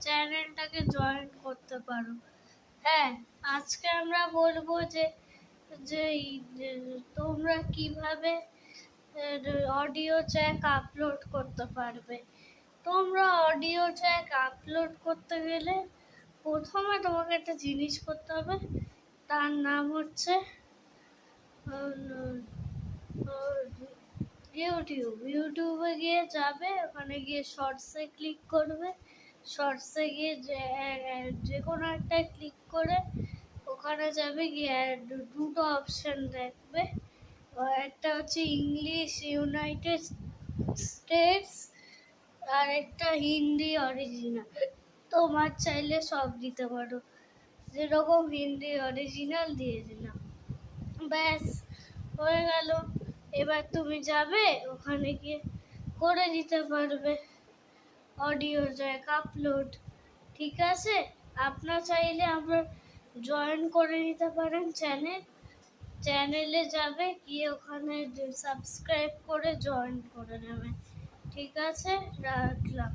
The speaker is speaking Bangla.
চ্যানেলটাকে জয়েন করতে পারো। হ্যাঁ, আজকে আমরা বলবো যে যে তোমরা কিভাবে অডিও জ্যাক আপলোড করতে পারবে। তোমরা অডিও জ্যাক আপলোড করতে গেলে প্রথমে তোমাকে একটা জিনিস করতে হবে, তার নাম হচ্ছে ইউটিউবে গিয়ে যাবে, ওখানে গিয়ে শর্টসে ক্লিক করবে, শর্টসে গিয়ে যে কোনো একটা ক্লিক করে ওখানে যাবে, গিয়ে দুটো অপশন দেখবে, একটা হচ্ছে ইংলিশ ইউনাইটেড স্টেটস আর একটা হিন্দি অরিজিনাল। তোমার চাইলে সব দিতে পারো, যেরকম হিন্দি অরিজিনাল দিয়ে দিলাম, ব্যাস হয়ে গেল। এবার তুমি যাবে, ওখানে গিয়ে করে দিতে পারবে অডিও জ্যাক আপলোড। ঠিক আছে, আপনার চাইলে আমরা জয়েন করে নিতে পারেন চ্যানেলে যাবে, গিয়ে ওখানে সাবস্ক্রাইব করে জয়েন করে নেবেন। ঠিক আছে, রাখলাম।